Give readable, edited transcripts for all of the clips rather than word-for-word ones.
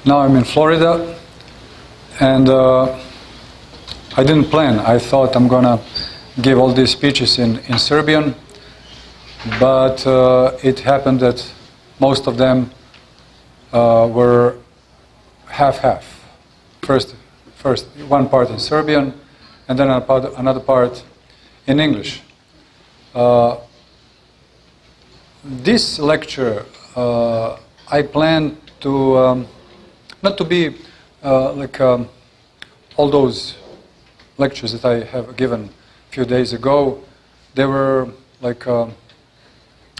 Now I'm in Florida, and I didn't plan. I thought I'm gonna give all these speeches in Serbian, but it happened that most of them were half-half. First one part in Serbian, and then another part in English. This lecture, I plan to not to be like all those lectures that I have given a few days ago. They were like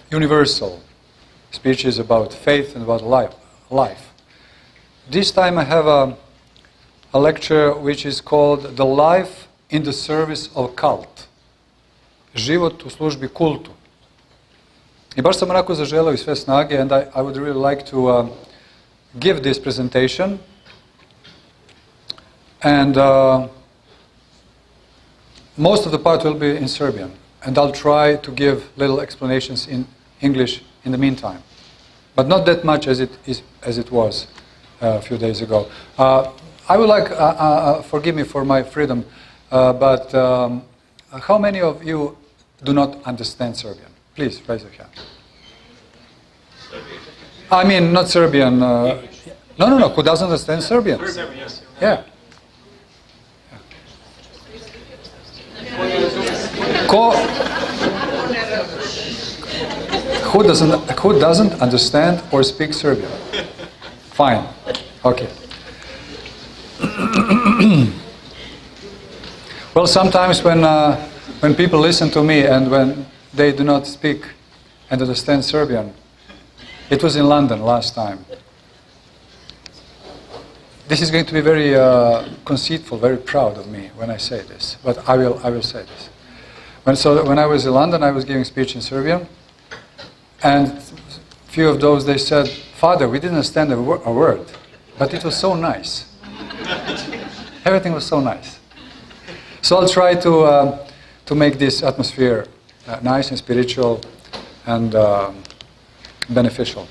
universal speeches about faith and about life. This time I have a lecture which is called The Life in the Service of Cult. Život u službi kultu. I baš sam onako zaželeo iz sve snage, and I would really like to give this presentation. And most of the part will be in Serbian. And I'll try to give little explanations in English in the meantime. But not that much as it was a few days ago. I would like, forgive me for my freedom, but how many of you do not understand Serbian? Please raise your hand. I mean, not Serbian. No. Who doesn't understand Serbian? Serbian, yes. Yeah. Who doesn't understand or speak Serbian? Fine. Okay. Well, sometimes when people listen to me and when they do not speak and understand Serbian, it was in London last time. This is going to be very conceitful, very proud of me when I say this, but I will say this. When I was in London, I was giving speech in Serbian, and a few of those, they said, "Father, we didn't understand a word, but it was so nice." Everything was so nice. So I'll try to make this atmosphere nice and spiritual and beneficial.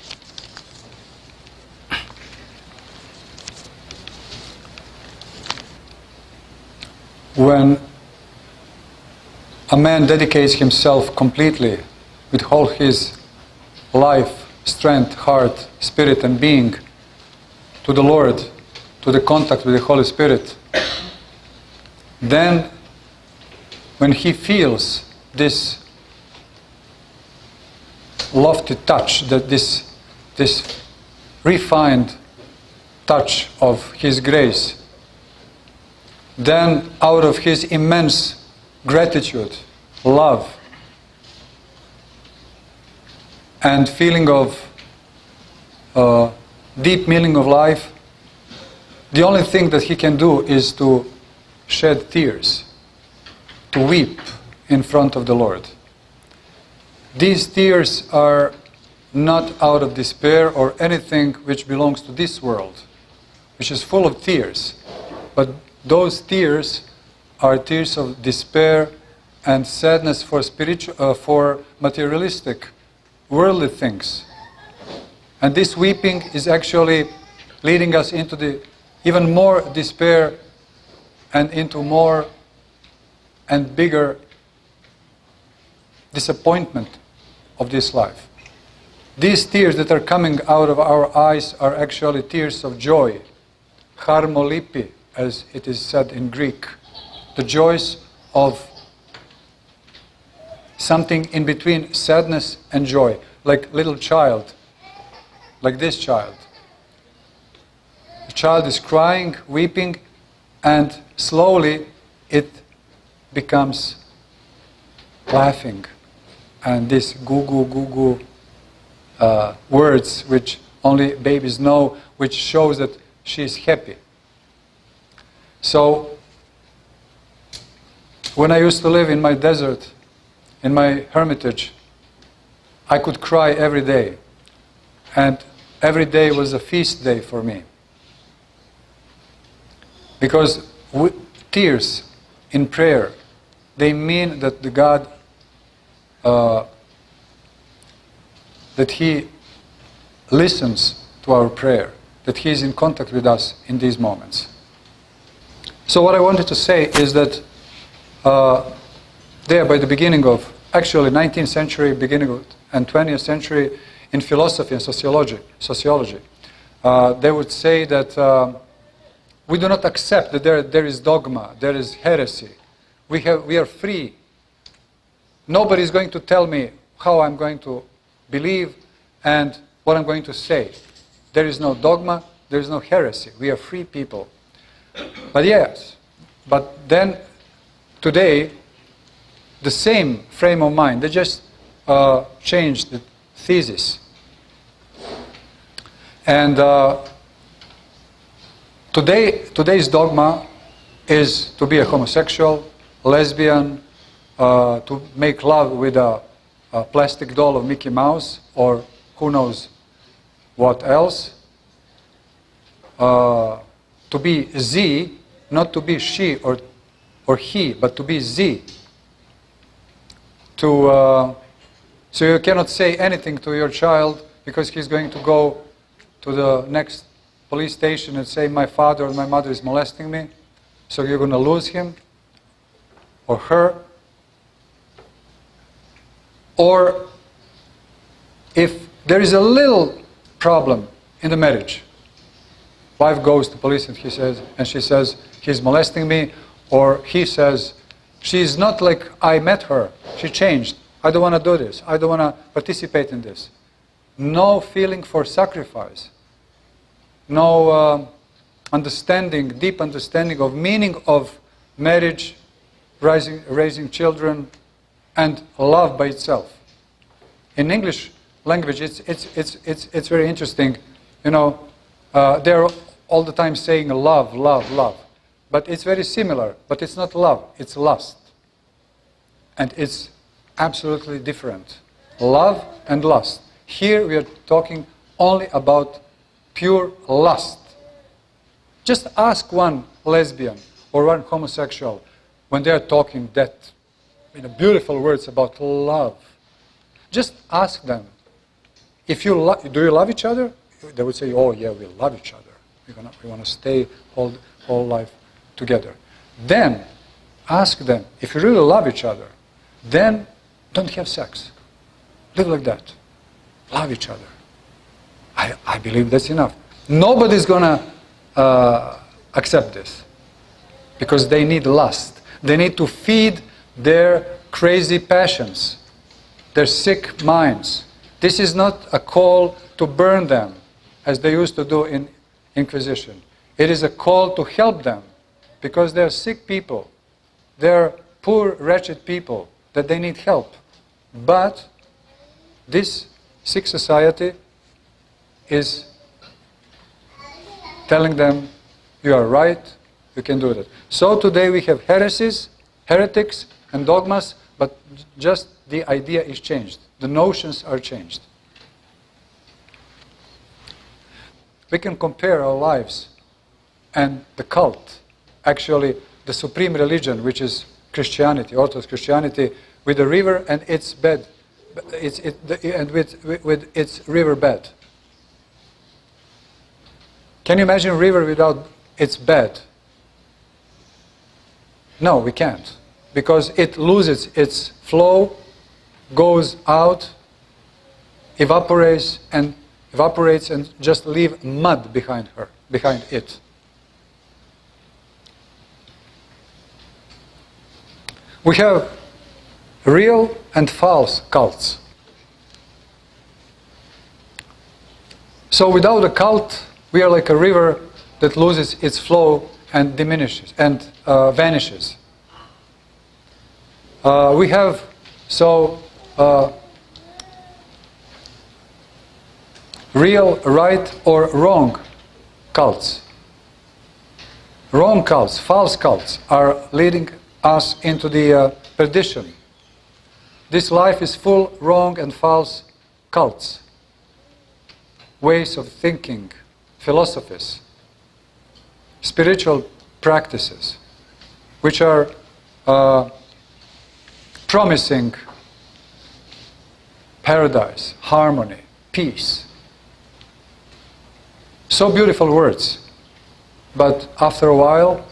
When a man dedicates himself completely with all his life, strength, heart, spirit and being to the Lord, to the contact with the Holy Spirit, then when he feels this lofty touch, that this refined touch of His grace, then out of his immense gratitude, love, and feeling of deep meaning of life, the only thing that he can do is to shed tears, to weep in front of the Lord. These tears are not out of despair or anything which belongs to this world, which is full of tears, but those tears are tears of despair and sadness for for materialistic, worldly things. And this weeping is actually leading us into the even more despair and into more and bigger disappointment of this life. These tears that are coming out of our eyes are actually tears of joy, harmolipi, as it is said in Greek, the joys of something in between sadness and joy, like little child, like this child. The child is crying, weeping, and slowly it becomes laughing. And these goo words which only babies know, which shows that she is happy. So, when I used to live in my desert, in my hermitage, I could cry every day. And every day was a feast day for me. Because tears in prayer, they mean that the God, that He listens to our prayer. that He is in contact with us in these moments. So what I wanted to say is that there, by the beginning of, actually 19th century, beginning of, and 20th century, in philosophy and sociology, they would say that we do not accept that there is dogma, there is heresy. We are free. Nobody is going to tell me how I'm going to believe and what I'm going to say. There is no dogma, there is no heresy. We are free people. But yes, but then today, the same frame of mind, they just changed the thesis. And today's dogma is to be a homosexual, lesbian, to make love with a plastic doll of Mickey Mouse, or who knows what else. To be Z, not to be she or he, but to be Z. So you cannot say anything to your child because he's going to go to the next police station and say, my father or my mother is molesting me. So you're going to lose him or her. Or if there is a little problem in the marriage, wife goes to police and she says, he's molesting me, or he says, she's not like I met her, she changed, I don't want to do this, I don't want to participate in this. No feeling for sacrifice, no understanding, deep understanding of meaning of marriage, raising children, and love by itself. In English language, it's very interesting. You know, they're all the time saying love, love, love. But it's very similar, but it's not love, it's lust. And it's absolutely different. Love and lust. Here we are talking only about pure lust. Just ask one lesbian or one homosexual when they are talking that beautiful words about love. Just ask them, do you love each other? They would say, oh yeah, we love each other. We want to stay whole life together. Then ask them, if you really love each other, then don't have sex. Live like that. Love each other. I believe that's enough. Nobody's going to accept this because they need lust. They need to feed their crazy passions, their sick minds. This is not a call to burn them, as they used to do in Inquisition. It is a call to help them, because they're sick people. They're poor, wretched people that they need help. But this sick society is telling them, you are right, you can do that. So today we have heresies, heretics, and dogmas, but just the idea is changed. The notions are changed. We can compare our lives and the cult, actually the supreme religion, which is Christianity, Orthodox Christianity, with the river and its bed, and with its river bed. Can you imagine a river without its bed? No, we can't, because it loses its flow, goes out, evaporates and just leave mud behind it. We have real and false cults. So without a cult, we are like a river that loses its flow and diminishes and vanishes. We have real, right, or wrong cults. Wrong cults, false cults, are leading us into the perdition. This life is full wrong and false cults, ways of thinking, philosophies, spiritual practices, which are promising paradise, harmony, peace. So beautiful words. But after a while,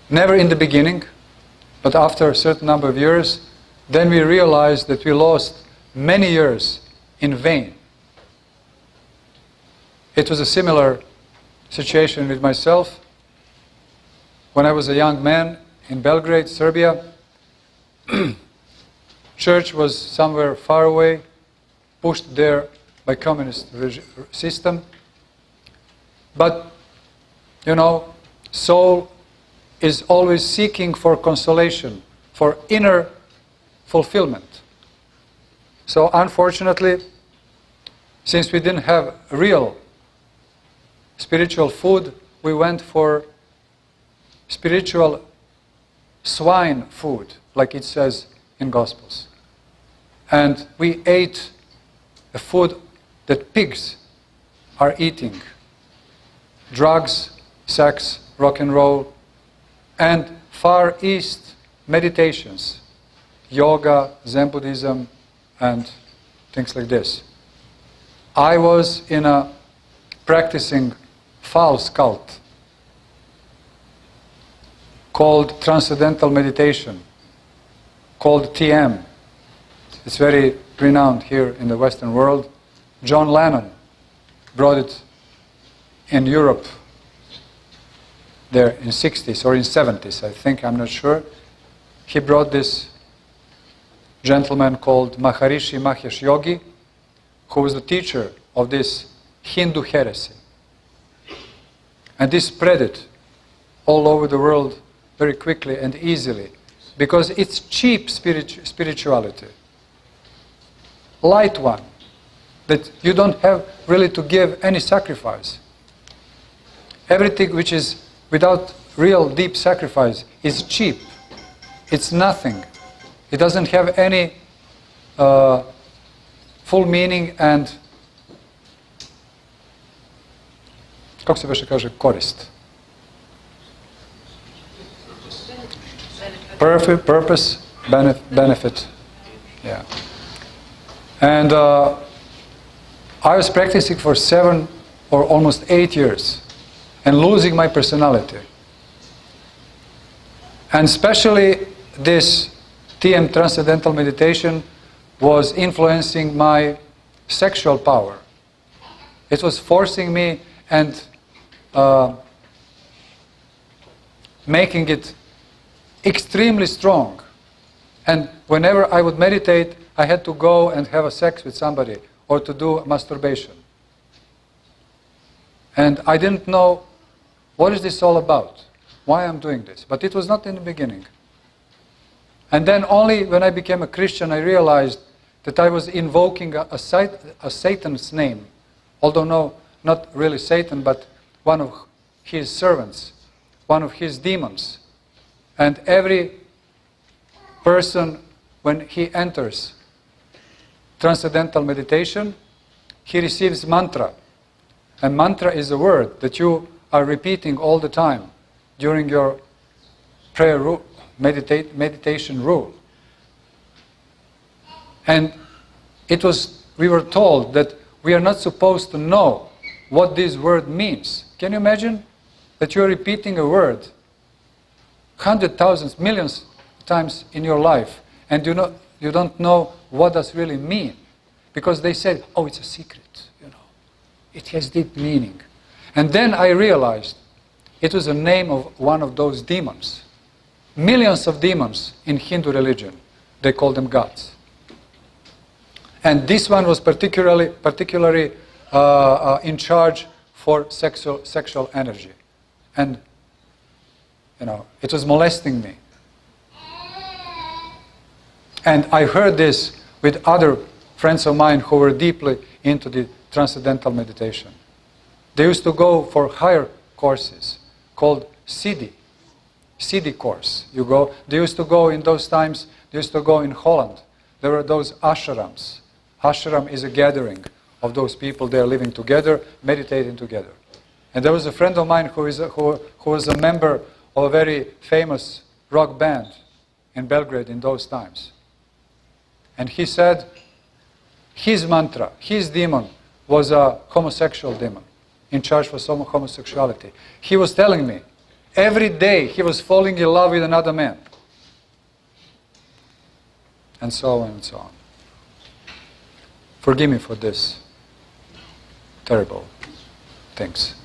never in the beginning, but after a certain number of years, then we realized that we lost many years in vain. It was a similar situation with myself. When I was a young man in Belgrade, Serbia, church was somewhere far away, pushed there by communist system. But, you know, soul is always seeking for consolation, for inner fulfillment. So unfortunately, since we didn't have real spiritual food, we went for spiritual swine food, like it says in Gospels. And we ate the food that pigs are eating. Drugs, sex, rock and roll, and Far East meditations, yoga, Zen Buddhism, and things like this. I was in a practicing false cult called Transcendental Meditation, called TM. It's very renowned here in the Western world. John Lennon brought it in Europe there in 60s or in 70s, I think, I'm not sure. He brought this gentleman called Maharishi Mahesh Yogi, who was the teacher of this Hindu heresy. And this spread it all over the world very quickly and easily, because it's cheap spirituality. Light one, that you don't have really to give any sacrifice. Everything which is without real deep sacrifice is cheap. It's nothing. It doesn't have any full meaning and, kako se beše kaže, korist. Purpose, benefit. Yeah. And I was practicing for 7 or almost 8 years and losing my personality. And especially this TM, Transcendental Meditation, was influencing my sexual power. It was forcing me and making it extremely strong. And whenever I would meditate, I had to go and have a sex with somebody or to do masturbation. And I didn't know what is this all about, why I'm doing this. But it was not in the beginning. And then only when I became a Christian, I realized that I was invoking a Satan's name, although no, not really Satan, but one of his servants, one of his demons. And every person, when he enters Transcendental Meditation, he receives mantra. And mantra is a word that you are repeating all the time during your prayer meditation rule. And we were told that we are not supposed to know what this word means. Can you imagine that you are repeating a word 100,000, millions times in your life, and you don't know what does really mean, because they said, oh, it's a secret, you know, it has deep meaning. And then I realized it was a name of one of those demons. Millions of demons in Hindu religion, they call them gods. And this one was particularly in charge for sexual energy. And, you know, it was molesting me. And I heard this with other friends of mine who were deeply into the Transcendental Meditation. They used to go for higher courses called Siddhi course. They used to go in those times, they used to go in Holland. There were those ashrams. Ashram is a gathering of those people there living together, meditating together. And there was a friend of mine who was a member of a very famous rock band in Belgrade in those times. And he said his mantra, his demon, was a homosexual demon. in charge for some homosexuality. He was telling me, every day he was falling in love with another man. And so on and so on. Forgive me for this terrible things.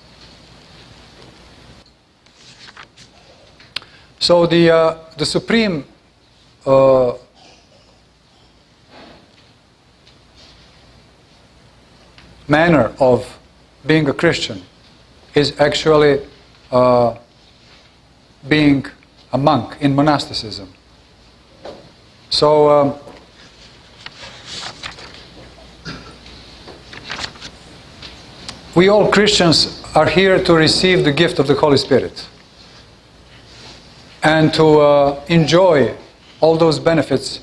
So the supreme manner of being a Christian is actually being a monk in monasticism. So we all Christians are here to receive the gift of the Holy Spirit and to enjoy all those benefits,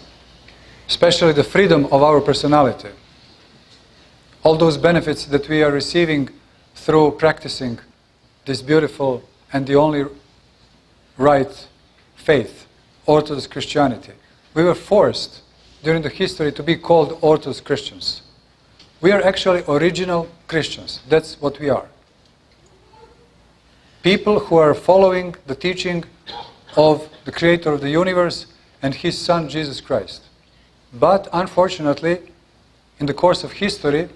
especially the freedom of our personality. All those benefits that we are receiving through practicing this beautiful and the only right faith, Orthodox Christianity. We were forced during the history to be called Orthodox Christians. We are actually original Christians. That's what we are. People who are following the teaching of the Creator of the universe and His Son, Jesus Christ. But unfortunately, in the course of history,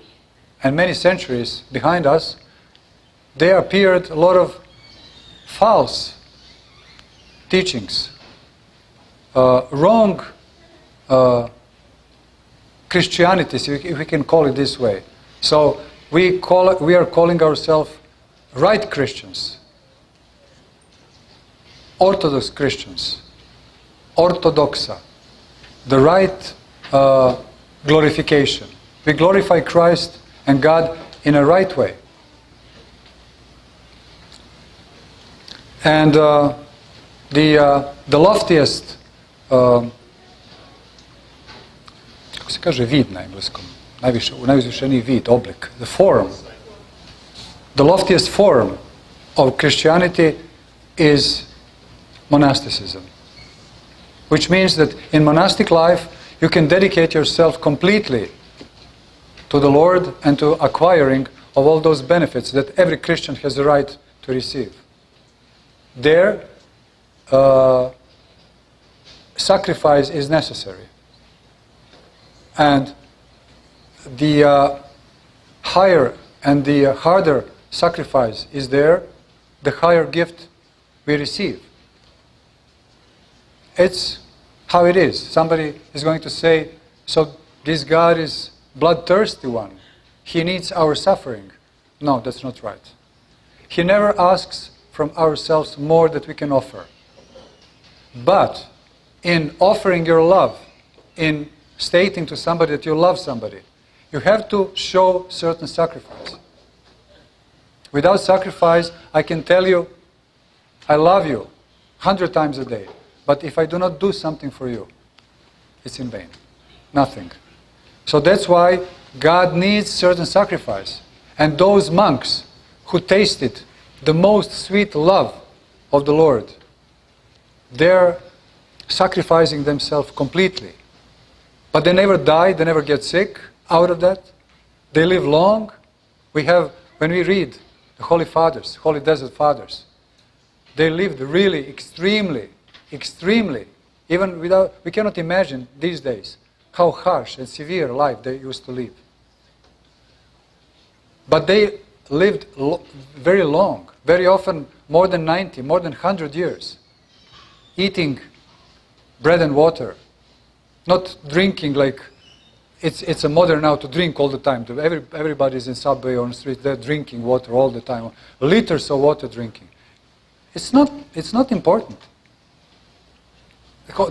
and many centuries behind us, there appeared a lot of false teachings, wrong Christianities, if we can call it this way. So we are calling ourselves right Christians, Orthodox Christians, Orthodoxa, the right glorification. We glorify Christ and God in a right way. And the loftiest, kako se kaže vid na engleskom, najvišeniji vid, oblik, the form, the loftiest form of Christianity is monasticism, which means that in monastic life you can dedicate yourself completely to the Lord and to acquiring of all those benefits that every Christian has the right to receive. There, sacrifice is necessary. And the higher and the harder sacrifice is there, the higher gift we receive. It's how it is. Somebody is going to say, so this God is bloodthirsty one. He needs our suffering. No, that's not right. He never asks from ourselves more that we can offer. But in offering your love, in stating to somebody that you love somebody, you have to show certain sacrifice. Without sacrifice, I can tell you, I love you 100 times a day. But if I do not do something for you, it's in vain. Nothing. So that's why God needs certain sacrifice. And those monks who tasted the most sweet love of the Lord, they're sacrificing themselves completely. But they never die, they never get sick out of that. They live long. When we read the Holy Fathers, Holy Desert Fathers, they lived really extremely, even we cannot imagine these days how harsh and severe life they used to live. But they lived very long, very often more than 90, more than 100 years, eating bread and water, not drinking like it's a modern now to drink all the time. Everybody's in subway or on the street, they're drinking water all the time, liters of water drinking. It's not important.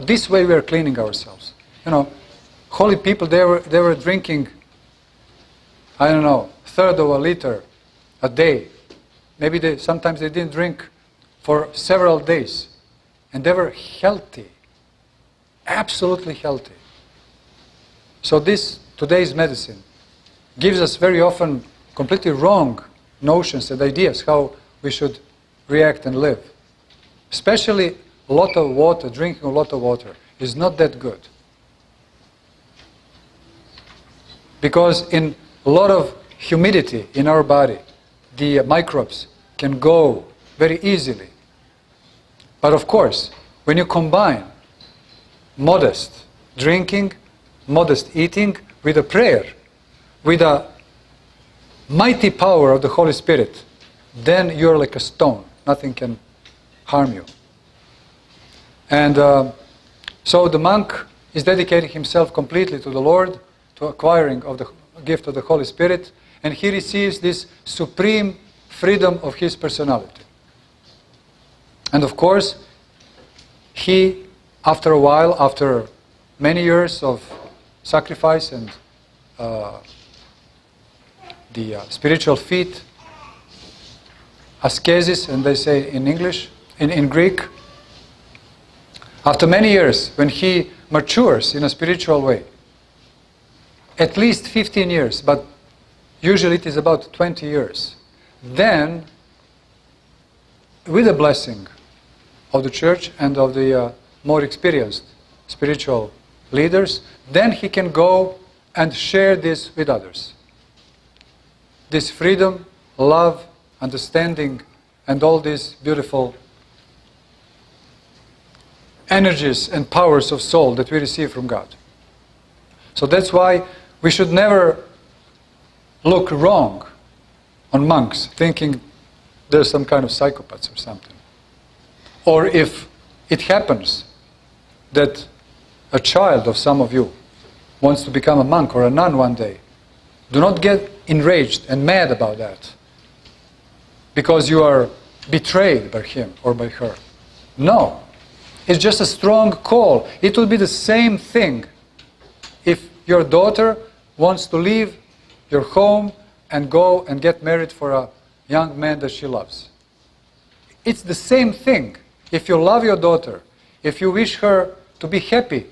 This way we are cleaning ourselves. You know, holy people, they were drinking, I don't know, a third of a liter a day. Maybe sometimes they didn't drink for several days. And they were healthy, absolutely healthy. So today's medicine gives us very often completely wrong notions and ideas how we should react and live. Especially a lot of water, drinking a lot of water is not that good. Because in a lot of humidity in our body, the microbes can go very easily. But of course, when you combine modest drinking, modest eating with a prayer, with a mighty power of the Holy Spirit, then you're like a stone. Nothing can harm you. And so the monk is dedicating himself completely to the Lord, to acquiring of the gift of the Holy Spirit, and he receives this supreme freedom of his personality. And of course, he, after a while, after many years of sacrifice and the spiritual feat, ascesis, and they say in English, in Greek, after many years, when he matures in a spiritual way, at least 15 years, but usually it is about 20 years, then, with the blessing of the church and of the more experienced spiritual leaders, then he can go and share this with others. This freedom, love, understanding, and all these beautiful energies and powers of soul that we receive from God. So that's why we should never look wrong on monks, thinking they're some kind of psychopaths or something. Or if it happens that a child of some of you wants to become a monk or a nun one day, do not get enraged and mad about that because you are betrayed by him or by her. No. It's just a strong call. It will be the same thing if your daughter wants to leave your home and go and get married for a young man that she loves. It's the same thing. If you love your daughter, if you wish her to be happy,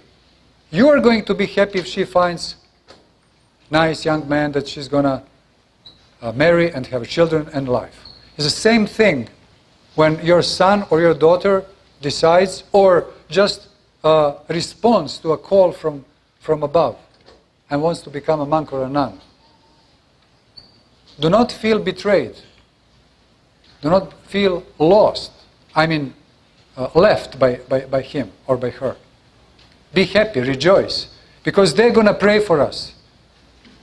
you are going to be happy if she finds a nice young man that she's going to marry and have children and life. It's the same thing when your son or your daughter decides or just responds to a call from above and wants to become a monk or a nun. Do not feel betrayed. Do not feel lost. I mean, left by him or by her. Be happy, rejoice, because they're going to pray for us.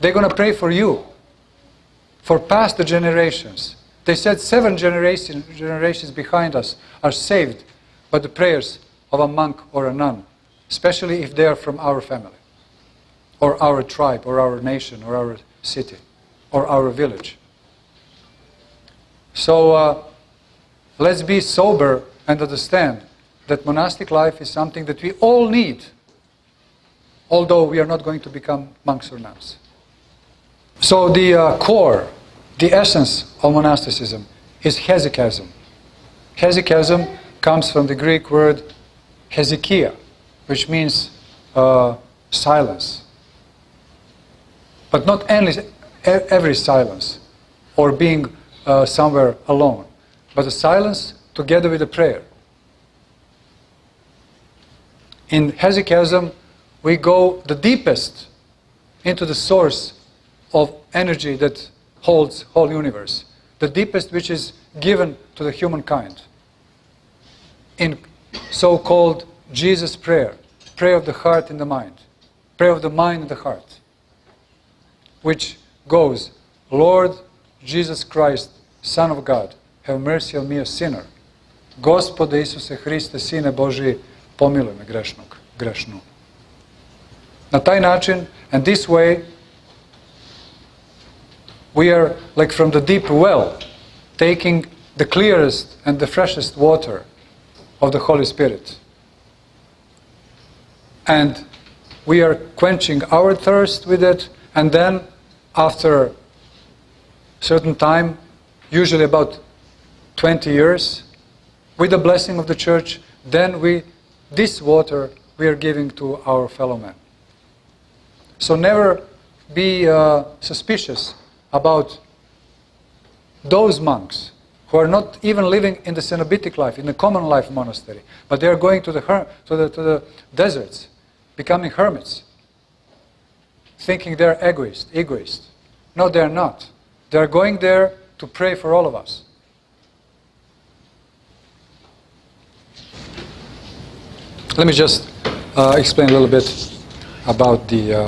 They're going to pray for you, for past generations. They said 7 generations behind us are saved by the prayers of a monk or a nun, especially if they are from our family, or our tribe, or our nation, or our city, or our village. So let's be sober and understand that monastic life is something that we all need, although we are not going to become monks or nuns. So the core, the essence of monasticism is hesychasm. Hesychasm comes from the Greek word hesychia, which means silence. But not every silence, or being somewhere alone, but a silence together with a prayer. In hesychasm, we go the deepest into the source of energy that holds whole universe, the deepest which is given to the humankind. In so-called Jesus prayer, prayer of the heart and the mind, prayer of the mind and the heart, which goes, Lord Jesus Christ, Son of God, have mercy on me, a sinner. Gospode Isuse Hriste, Sine Božji, pomiluj me grešnu. Na taj način, and this way, we are like from the deep well, taking the clearest and the freshest water of the Holy Spirit. And we are quenching our thirst with it, and then after a certain time, usually about 20 years, with the blessing of the church, then this water we are giving to our fellow men. So never be suspicious about those monks who are not even living in the cenobitic life, in the common life monastery, but they are going to the deserts, becoming hermits, thinking they're egoist. No, they're not. They're going there to pray for all of us. Let me just explain a little bit about the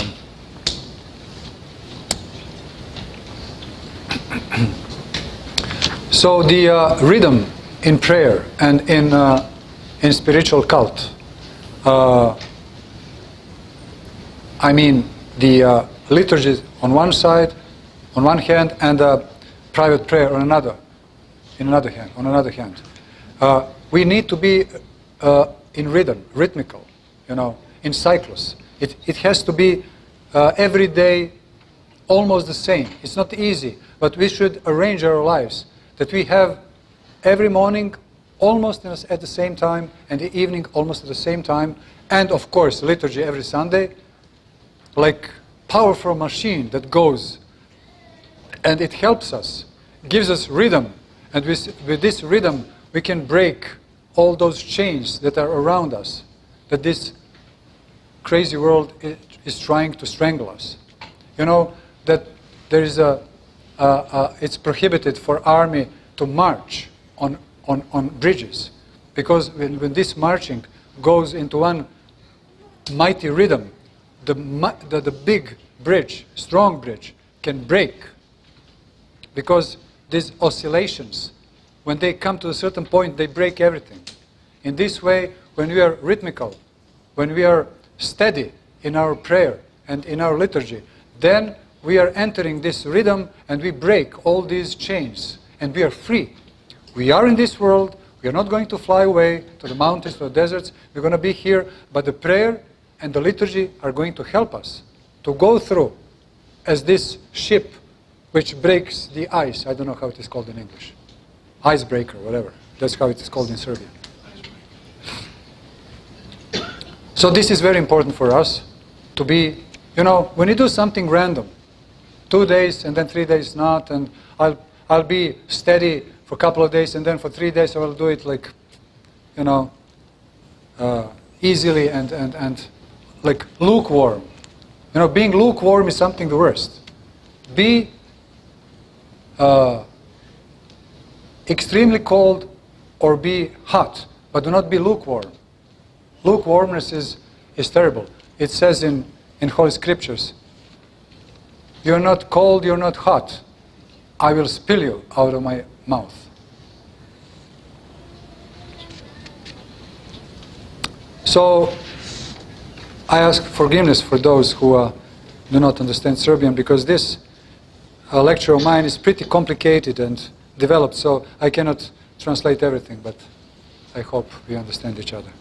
so the rhythm in prayer and in spiritual cult. I mean the liturgy on one side, on one hand, and private prayer on another, on another hand. We need to be in rhythm, rhythmical, in cycles. It has to be every day almost the same. It's not easy, but we should arrange our lives that we have every morning almost at the same time and the evening almost at the same time, and of course liturgy every Sunday, like powerful machine that goes, and it helps us, gives us rhythm, and with this rhythm we can break all those chains that are around us, that this crazy world is trying to strangle us. That there is it's prohibited for army to march on bridges, because when this marching goes into one mighty rhythm, the big bridge, strong bridge, can break, because these oscillations, when they come to a certain point, they break everything. In this way, when we are rhythmical, when we are steady in our prayer and in our liturgy, then we are entering this rhythm and we break all these chains and we are free. We are in this world. We are not going to fly away to the mountains, to the deserts. We're going to be here, but the prayer and the liturgy are going to help us to go through as this ship which breaks the ice. I don't know how it is called in English. Icebreaker, whatever. That's how it is called in Serbia. So this is very important for us to be, when you do something random, 2 days and then 3 days not, and I'll be steady for a couple of days and then for 3 days I will do it like, easily and like lukewarm. Being lukewarm is something the worst. Be extremely cold or be hot, but do not be lukewarm. Lukewarmness is terrible. It says in Holy Scriptures, you're not cold, you're not hot. I will spill you out of my mouth. So, I ask forgiveness for those who do not understand Serbian, because this lecture of mine is pretty complicated and developed, so I cannot translate everything, but I hope we understand each other.